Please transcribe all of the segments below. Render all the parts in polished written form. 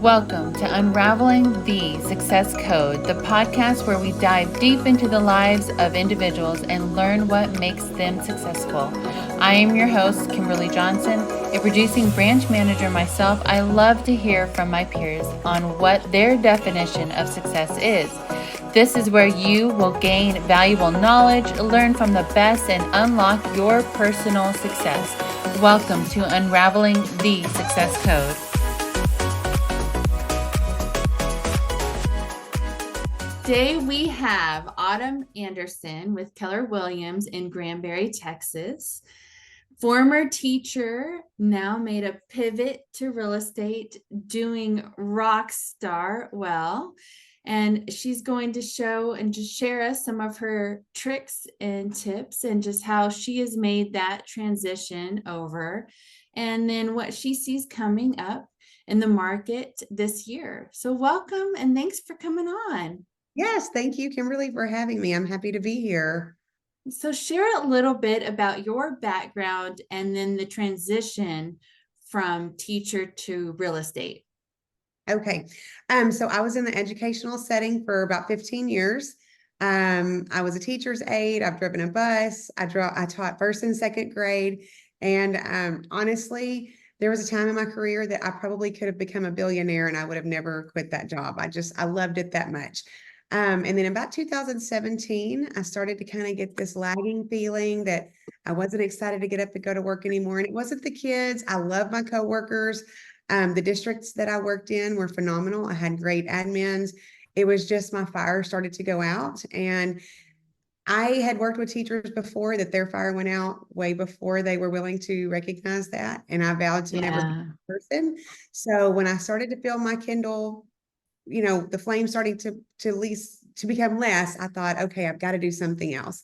Welcome to Unraveling the Success Code, the podcast where we dive deep into the lives of individuals and learn what makes them successful. I am your host, Kimberly Johnson, a producing branch manager myself. I love to hear from my peers on what their definition of success is. This is where you will gain valuable knowledge, learn from the best, and unlock your personal success. Welcome to Unraveling the Success Code. Today we have Autumn Andersen with Keller Williams in Granbury, Texas. Former teacher, now made a pivot to real estate, doing rock star well. And she's going to show and just share us some of her tricks and tips and just how she has made that transition over. And then what she sees coming up in the market this year. So welcome and thanks for coming on. Yes, thank you, Kimberly, for having me. I'm happy to be here. So share a little bit about your background and then the transition from teacher to real estate. Okay. So I was in the educational setting for about 15 years. I was a teacher's aide. I've driven a bus. I taught first and second grade. And honestly, there was a time in my career that I probably could have become a billionaire and I would have never quit that job. I loved it that much. And then about 2017, I started to kind of get this lagging feeling that I wasn't excited to get up and go to work anymore. And it wasn't the kids. I love my coworkers. The districts that I worked in were phenomenal. I had great admins. It was just my fire started to go out. And I had worked with teachers before that their fire went out way before they were willing to recognize that. And I vowed to never be that person. So when I started to feel my Kindle, the flame starting to become less, I thought, okay, I've got to do something else.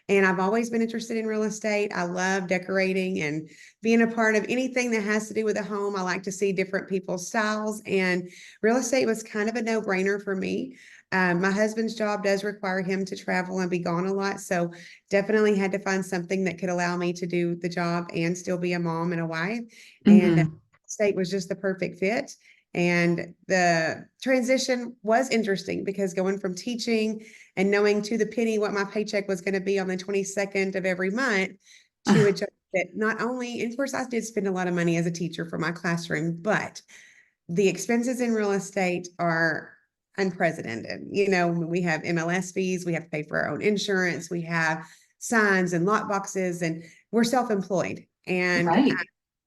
And I've always been interested in real estate. I love decorating and being a part of anything that has to do with a home. I like to see different people's styles, and real estate was kind of a no-brainer for me. My husband's job does require him to travel and be gone a lot. So definitely had to find something that could allow me to do the job and still be a mom and a wife. And state was just the perfect fit. And the transition was interesting because going from teaching and knowing to the penny what my paycheck was going to be on the 22nd of every month to a job that not only, and of course, I did spend a lot of money as a teacher for my classroom, but the expenses in real estate are unprecedented. We have MLS fees, we have to pay for our own insurance, we have signs and lot boxes, and we're self-employed. And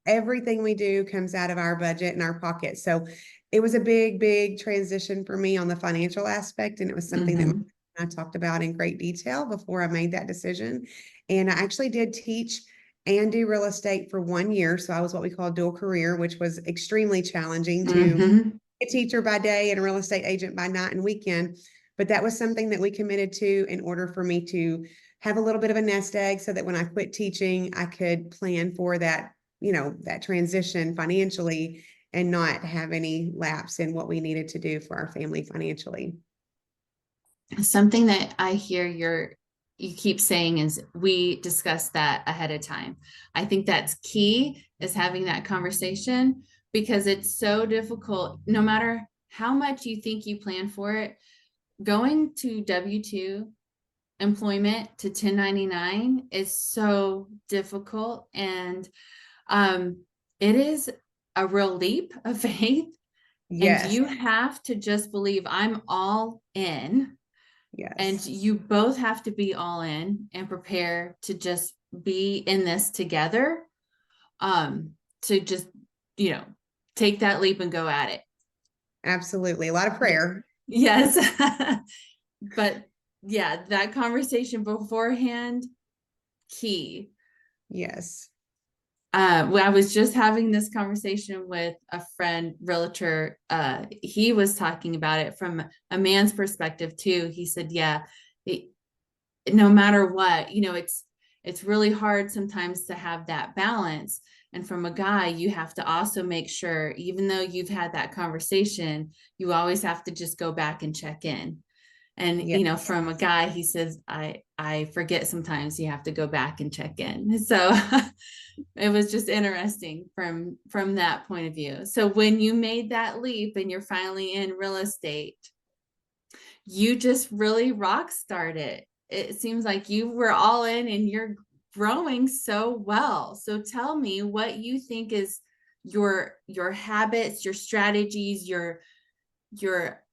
everything we do comes out of our budget and our pocket. So it was a big, big transition for me on the financial aspect. And it was something that I talked about in great detail before I made that decision. And I actually did teach and do real estate for 1 year. So I was what we call dual career, which was extremely challenging to be a teacher by day and a real estate agent by night and weekend. But that was something that we committed to in order for me to have a little bit of a nest egg so that when I quit teaching, I could plan for that that transition financially and not have any lapse in what we needed to do for our family financially. Something that I hear you keep saying is we discuss that ahead of time. I think that's key, is having that conversation, because it's so difficult. No matter how much you think you plan for it, going to W-2 employment to 1099 is so difficult. And it is a real leap of faith. Yes. And you have to just believe I'm all in. Yes. And you both have to be all in and prepare to just be in this together. To just, take that leap and go at it. Absolutely. A lot of prayer. Yes. But yeah, that conversation beforehand, key. Yes. When I was just having this conversation with a friend, realtor, he was talking about it from a man's perspective too. He said, yeah, no matter what, it's really hard sometimes to have that balance. And from a guy, you have to also make sure, even though you've had that conversation, you always have to just go back and check in. And, Yeah. from a guy, he says, I forget sometimes you have to go back and check in. So it was just interesting from that point of view. So when you made that leap and you're finally in real estate, you just really rock started. It seems like you were all in and you're growing so well. So tell me what you think is your habits, your strategies, your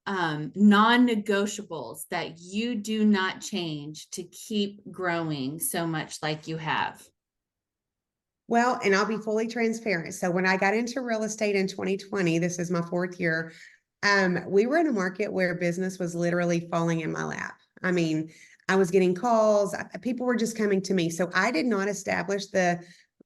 non-negotiables that you do not change to keep growing so much like you have. Well, and I'll be fully transparent. So when I got into real estate in 2020, this is my fourth year, we were in a market where business was literally falling in my lap. I mean, I was getting calls, people were just coming to me. So I did not establish the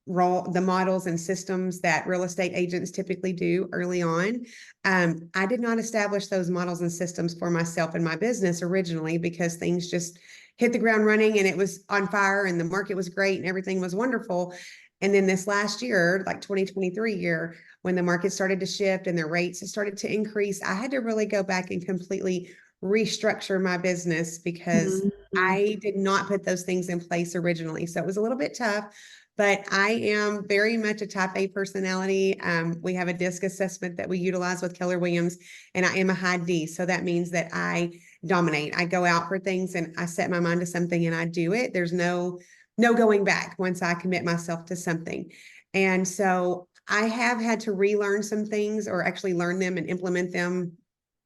models and systems that real estate agents typically do early on. I did not establish those models and systems for myself and my business originally because things just hit the ground running and it was on fire and the market was great and everything was wonderful. And then this last year, like 2023 year, when the market started to shift and the rates started to increase, I had to really go back and completely restructure my business because Mhm. I did not put those things in place originally. So it was a little bit tough, but I am very much a type A personality. We have a DISC assessment that we utilize with Keller Williams, and I am a high D. So that means that I dominate. I go out for things and I set my mind to something and I do it. There's no going back once I commit myself to something. And so I have had to relearn some things or actually learn them and implement them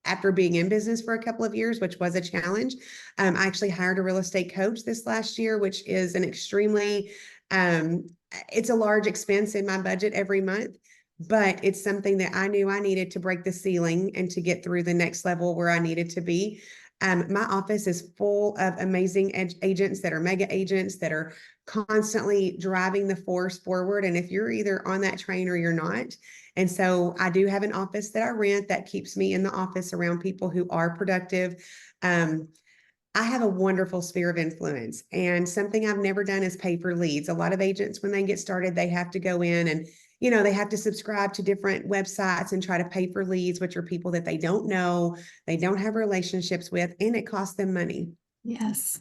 after being in business for a couple of years, which was a challenge. I actually hired a real estate coach this last year, which is an extremely, um, it's a large expense in my budget every month, but it's something that I knew I needed to break the ceiling and to get through the next level where I needed to be. My office is full of amazing agents that are mega agents that are constantly driving the force forward. And if you're either on that train or you're not, and so I do have an office that I rent that keeps me in the office around people who are productive. Um, I have a wonderful sphere of influence, and something I've never done is pay for leads. A lot of agents, when they get started, they have to go in and they have to subscribe to different websites and try to pay for leads, which are people that they don't know, they don't have relationships with, and it costs them money. Yes.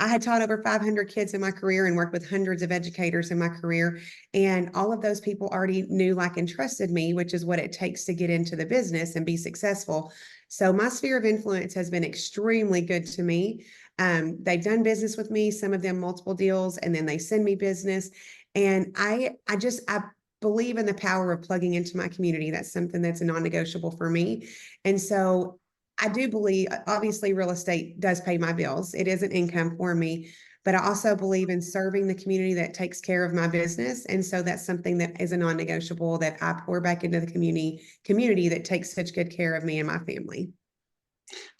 I had taught over 500 kids in my career and worked with hundreds of educators in my career. And all of those people already knew, like, and trusted me, which is what it takes to get into the business and be successful. So my sphere of influence has been extremely good to me. They've done business with me, some of them multiple deals, and then they send me business. And I believe in the power of plugging into my community. That's something that's a non-negotiable for me. And so I do believe, obviously, real estate does pay my bills. It is an income for me, but I also believe in serving the community that takes care of my business. And so that's something that is a non-negotiable that I pour back into the community that takes such good care of me and my family.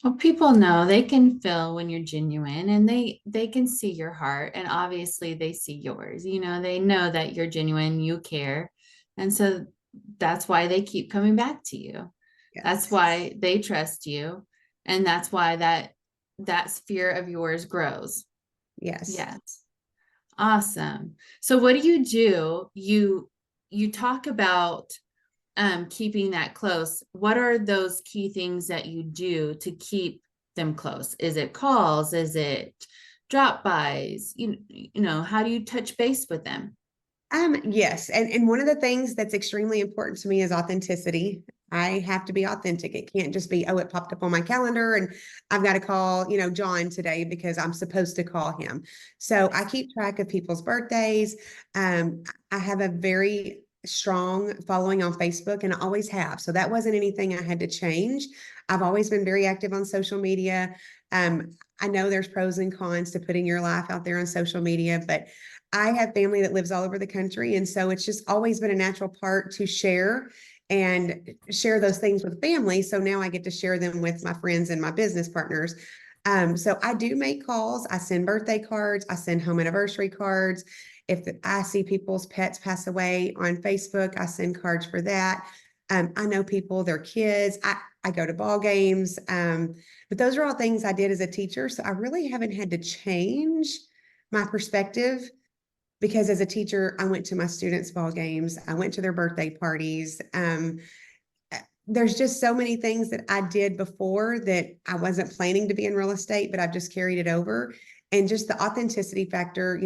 Well, people know, they can feel when you're genuine, and they can see your heart, and obviously they see yours. They know that you're genuine, you care. And so that's why they keep coming back to you. That's Yes. why they trust you, and that's why that sphere of yours grows. Yes. Yes. Awesome. So what do you do? You talk about keeping that close. What are those key things that you do to keep them close? Is it calls? Is it drop bys? How do you touch base with them? Yes. And one of the things that's extremely important to me is authenticity. I have to be authentic. It can't just be, oh, it popped up on my calendar and I've got to call, John today because I'm supposed to call him. So I keep track of people's birthdays. I have a very strong following on Facebook and I always have. So that wasn't anything I had to change. I've always been very active on social media. I know there's pros and cons to putting your life out there on social media, but I have family that lives all over the country. And so it's just always been a natural part to share those things with family. So now I get to share them with my friends and my business partners. So I do make calls. I send birthday cards. I send home anniversary cards. If I see people's pets pass away on Facebook, I send cards for that. I know people, their kids. I go to ball games. But those are all things I did as a teacher. So I really haven't had to change my perspective because as a teacher, I went to my students' ball games, I went to their birthday parties. there's just so many things that I did before that I wasn't planning to be in real estate, but I've just carried it over. And just the authenticity factor,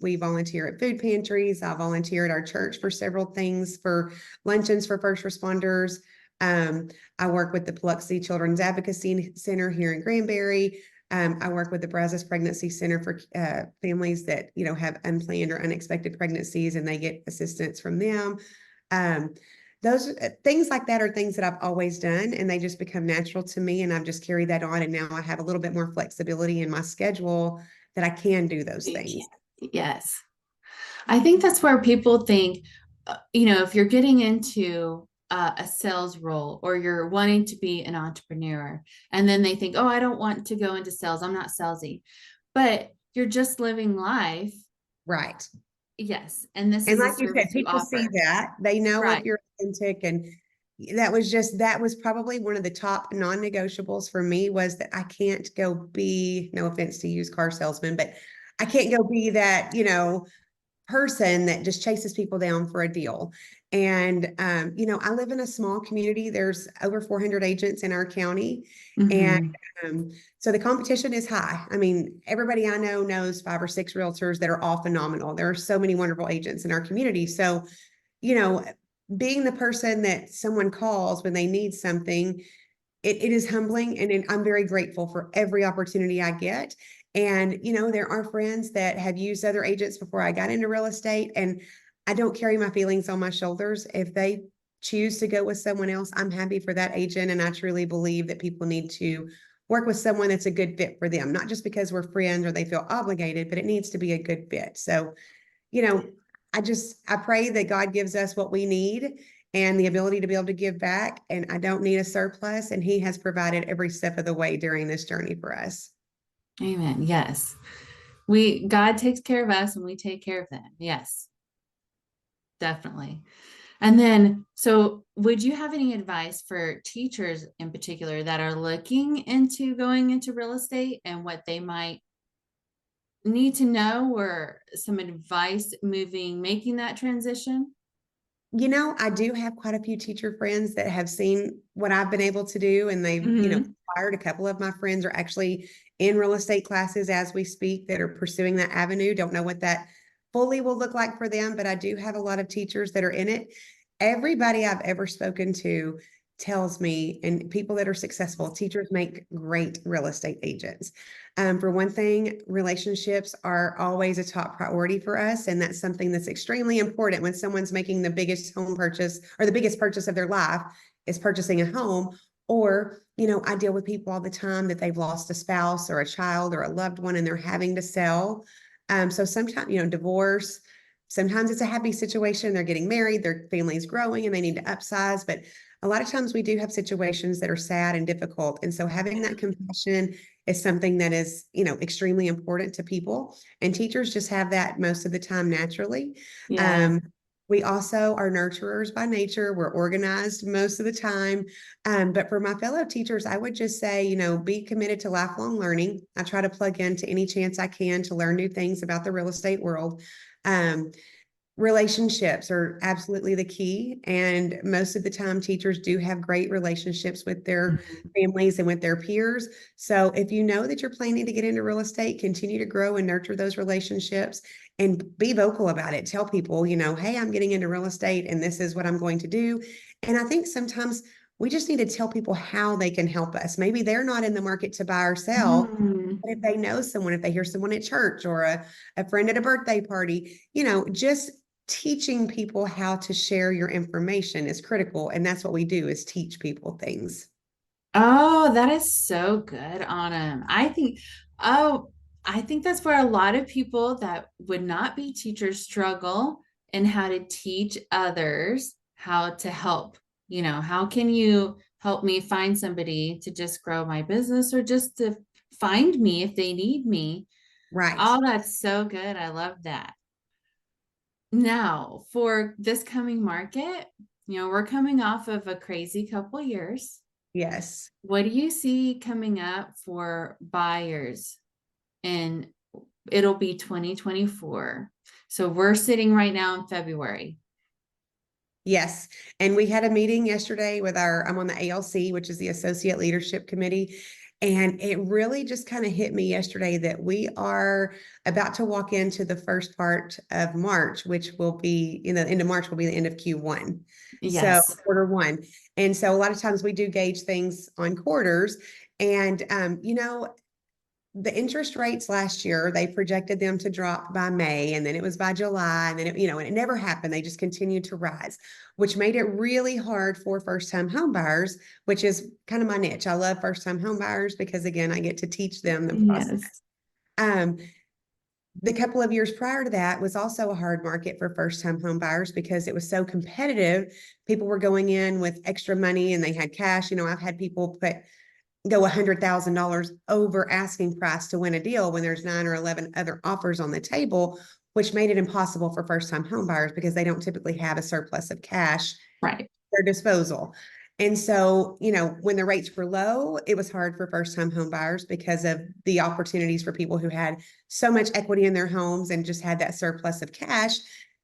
we volunteer at food pantries. I volunteer at our church for several things, for luncheons for first responders. Um, I work with the Biloxi Children's Advocacy Center here in Granbury. I work with the Brazos Pregnancy Center for families that have unplanned or unexpected pregnancies, and they get assistance from them. Um, those things like that are things that I've always done, and they just become natural to me, and I've just carried that on, and now I have a little bit more flexibility in my schedule that I can do those You can. things. Yes. I think that's where people think, if you're getting into a sales role or you're wanting to be an entrepreneur, and then they think, oh, I don't want to go into sales. I'm not salesy, but you're just living life. Right. Yes. And this And is a like you said, service you people see offer. that, they know if Right. you're authentic. And that was probably one of the top non-negotiables for me, was that I can't go be, no offense to used car salesman, but I can't go be that, person that just chases people down for a deal. And I live in a small community. There's over 400 agents in our county. And Mm-hmm. so the competition is high. I mean, everybody I know knows 5 or 6 realtors that are all phenomenal. There are so many wonderful agents in our community. So, you know, being the person that someone calls when they need something, it is humbling, and I'm very grateful for every opportunity I get. And, there are friends that have used other agents before I got into real estate, and I don't carry my feelings on my shoulders. If they choose to go with someone else, I'm happy for that agent. And I truly believe that people need to work with someone that's a good fit for them, not just because we're friends or they feel obligated, but it needs to be a good fit. So, you know, I pray that God gives us what we need and the ability to be able to give back. And I don't need a surplus. And He has provided every step of the way during this journey for us. Amen. Yes. God takes care of us and we take care of them. Yes, definitely. And then, so would you have any advice for teachers in particular that are looking into going into real estate and what they might need to know, or some advice making that transition? I do have quite a few teacher friends that have seen what I've been able to do, and they've, Mm-hmm. hired a couple of my friends are actually in real estate classes as we speak that are pursuing that avenue. Don't know what that fully will look like for them, but I do have a lot of teachers that are in it. Everybody I've ever spoken to tells me, and people that are successful, teachers make great real estate agents. For one thing, relationships are always a top priority for us. And that's something that's extremely important when someone's making the biggest home purchase or the biggest purchase of their life is purchasing a home. Or, I deal with people all the time that they've lost a spouse or a child or a loved one and they're having to sell. So sometimes, divorce, sometimes it's a happy situation. They're getting married, their family's growing and they need to upsize. But a lot of times we do have situations that are sad and difficult. And so having that compassion is something that is, extremely important to people. And teachers just have that most of the time naturally. Yeah. Um, we also are nurturers by nature. We're organized most of the time. But for my fellow teachers, I would just say, be committed to lifelong learning. I try to plug into any chance I can to learn new things about the real estate world. Um, Relationships are absolutely the key. And most of the time, teachers do have great relationships with their Mhm. families and with their peers. So if you know that you're planning to get into real estate, continue to grow and nurture those relationships and be vocal about it. Tell people, hey, I'm getting into real estate and this is what I'm going to do. And I think sometimes we just need to tell people how they can help us. Maybe they're not in the market to buy or sell. Mhm. But if they know someone, if they hear someone at church or a friend at a birthday party, just teaching people how to share your information is critical. And that's what we do, is teach people things. Oh, that is so good, Autumn. Oh, I think that's where a lot of people that would not be teachers struggle in how to teach others how to help. How can you help me find somebody to just grow my business or just to find me if they need me? Right. Oh, that's so good. I love that. Now, for this coming market, we're coming off of a crazy couple years. Yes. What do you see coming up for buyers? And it'll be 2024. So we're sitting right now in February. Yes. And we had a meeting yesterday with I'm on the ALC, which is the Associate Leadership Committee. And it really just kind of hit me yesterday that we are about to walk into the first part of March, which will be, the end of March will be the end of Q1. So Yes. Q1. And so a lot of times we do gauge things on quarters. And, the interest rates last year, they projected them to drop by May, and then it was by July, and then and it never happened. They just continued to rise, which made it really hard for first-time home buyers, which is kind of my niche. I love first-time home buyers because again, I get to teach them the process. Yes. Um, the couple of years prior to that was also a hard market for first-time home buyers because it was so competitive. People were going in with extra money and they had cash. I've had people go $100,000 over asking price to win a deal when there's 9 or 11 other offers on the table, which made it impossible for first-time home buyers because they don't typically have a surplus of cash Right. at their disposal. And so, when the rates were low, it was hard for first-time home buyers because of the opportunities for people who had so much equity in their homes and just had that surplus of cash.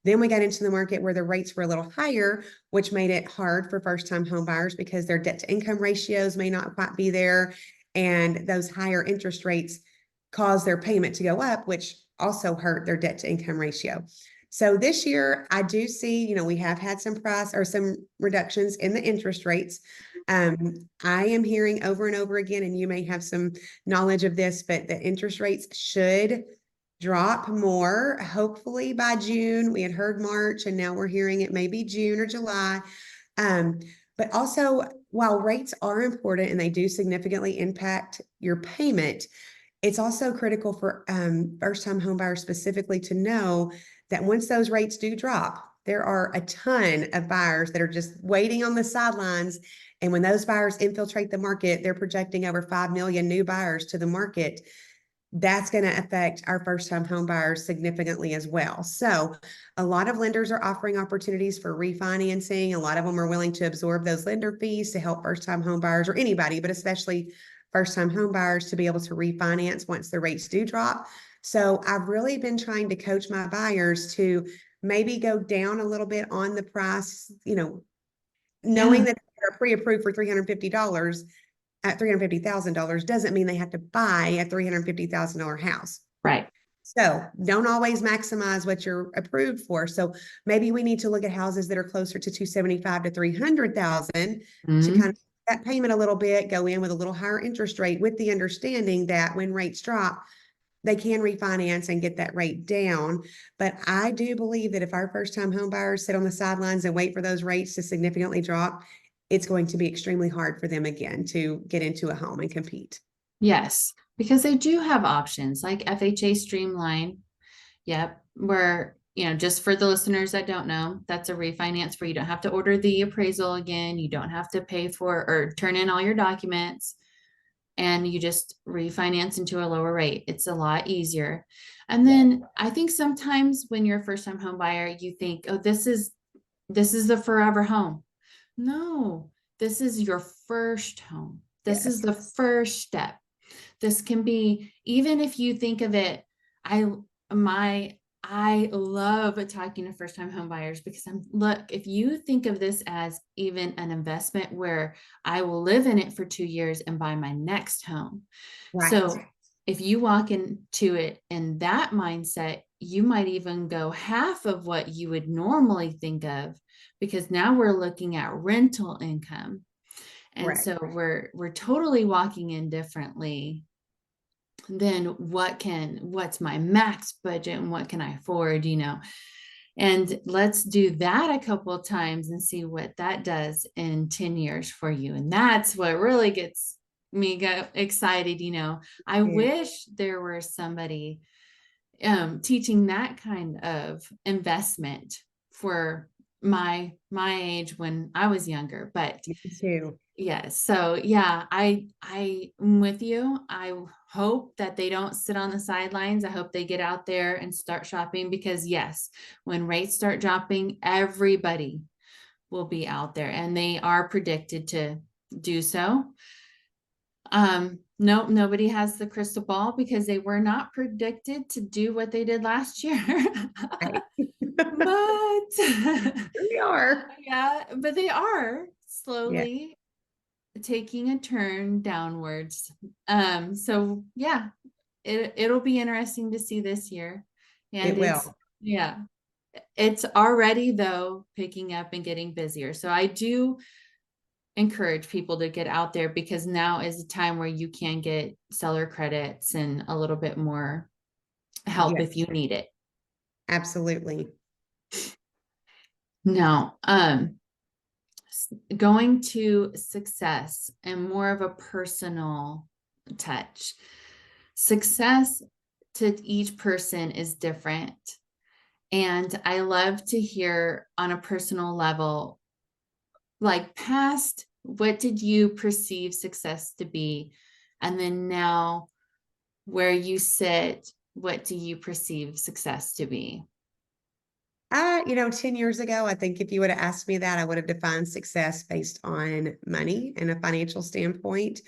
Then we got into the market where the rates were a little higher, which made it hard for first-time home buyers because their debt to income ratios may not quite be there. And those higher interest rates cause their payment to go up, which also hurt their debt to income ratio. So this year, I do see, we have had some price or some reductions in the interest rates. I am hearing over and over again, and you may have some knowledge of this, but the interest rates should drop more, hopefully by June. We had heard March, and now we're hearing it may be June or July. But also, while rates are important and they do significantly impact your payment, it's also critical for first-time homebuyers specifically to know that once those rates do drop, there are a ton of buyers that are just waiting on the sidelines. And when those buyers infiltrate the market, they're projecting over 5 million new buyers to the market. That's going to affect our first-time home buyers significantly as well. So a lot of lenders are offering opportunities for refinancing. A lot of them are willing to absorb those lender fees to help first-time home buyers or anybody, but especially first-time home buyers to be able to refinance once the rates do drop. So I've really been trying to coach my buyers to maybe go down a little bit on the price, knowing Yeah. that they're pre-approved for $350 at $350,000 doesn't mean they have to buy a $350,000 house. Right. So don't always maximize what you're approved for. So maybe we need to look at houses that are closer to 275 to 300,000 to kind Mm-hmm. of that payment a little bit, go in with a little higher interest rate with the understanding that when rates drop, they can refinance and get that rate down. But I do believe that if our first-time home buyers sit on the sidelines and wait for those rates to significantly drop, it's going to be extremely hard for them again to get into a home and compete. Yes, because they do have options like FHA Streamline. Yep. Where, just for the listeners that don't know, that's a refinance where you don't have to order the appraisal again. You don't have to pay for or turn in all your documents, and you just refinance into a lower rate. It's a lot easier. And then I think sometimes when you're a first time home buyer, you think, oh, this is the forever home. No, this is your first home. This is Yes. the first step. This can be, even if you think of it, I my I love talking to first time home buyers because look, if you think of this as even an investment where I will live in it for 2 years and buy my next home. Right. So if you walk into it in that mindset, you might even go half of what you would normally think of, because now we're looking at rental income. And Right. so we're totally walking in differently than what's my max budget and what can I afford. And let's do that a couple of times and see what that does in 10 years for you. And that's what really gets me excited. I Yeah. wish there were somebody teaching that kind of investment for my age when I was younger. But Me too. yes. So yeah, I'm with you. I hope that they don't sit on the sidelines. I hope they get out there and start shopping, because yes, when rates start dropping, everybody will be out there, and they are predicted to do so. No, nobody has the crystal ball because they were not predicted to do what they did last year. Right. But We are. yeah, but they are Yeah, slowly taking a turn downwards. So yeah, it'll be interesting to see this year. it And it's will. yeah, it's already though picking up and getting busier. So I do encourage people to get out there because now is a time where you can get seller credits and a little bit more help if Yes, you need it. absolutely. Now, going to success and more of a personal touch. Success to each person is different. And I love to hear on a personal level, like past, what did you perceive success to be? And then now, where you sit, what do you perceive success to be? 10 years ago, I think if you would have asked me that, I would have defined success based on money and a financial standpoint.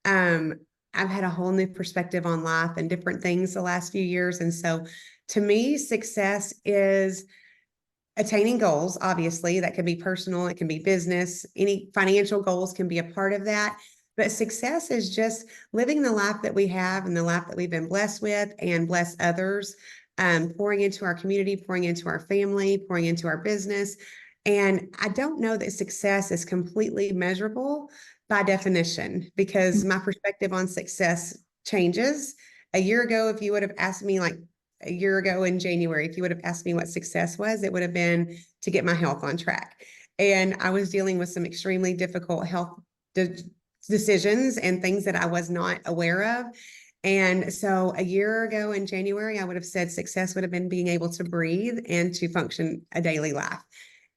Um, I've had a whole new perspective on life and different things the last few years. And so to me, success is attaining goals. Obviously, that can be personal, it can be business, any financial goals can be a part of that. But success is just living the life that we have and the life that we've been blessed with and bless others, pouring into our community, pouring into our family, pouring into our business. And I don't know that success is completely measurable by definition because my perspective on success changes. A year ago, if you would have asked me, like, a year ago in January, if you would have asked me what success was, it would have been to get my health on track. And I was dealing with some extremely difficult health de decisions and things that I was not aware of. And so a year ago in January, I would have said success would have been being able to breathe and to function a daily life.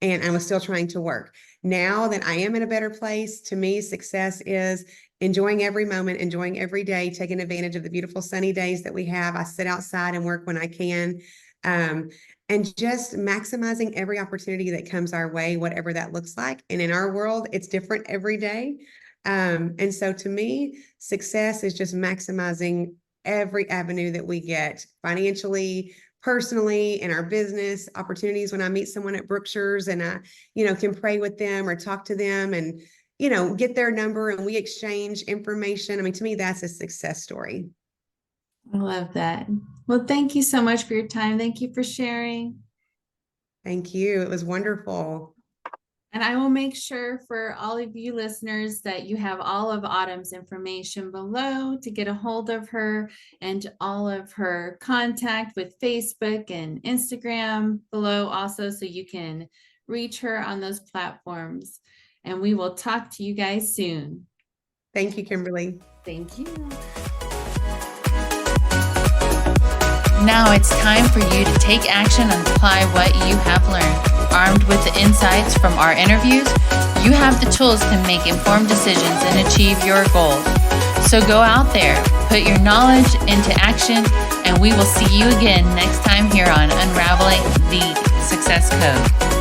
And I was still trying to work. Now that I am in a better place, to me, success is enjoying every moment, enjoying every day, taking advantage of the beautiful sunny days that we have. I sit outside and work when I can. Um, and just maximizing every opportunity that comes our way, whatever that looks like. And in our world, it's different every day. And so to me, success is just maximizing every avenue that we get financially, personally, in our business opportunities. When I meet someone at Brookshire's and I, can pray with them or talk to them and, get their number and we exchange information. I mean, to me, that's a success story. I love that. Well, thank you so much for your time. Thank you for sharing. Thank you. It was wonderful. And I will make sure for all of you listeners that you have all of Autumn's information below to get a hold of her and all of her contact with Facebook and Instagram below also, so you can reach her on those platforms. And we will talk to you guys soon. Thank you, Kimberly. Thank you. Now it's time for you to take action and apply what you have learned. Armed with the insights from our interviews, you have the tools to make informed decisions and achieve your goals. So go out there, put your knowledge into action, and we will see you again next time here on Unraveling the Success Code.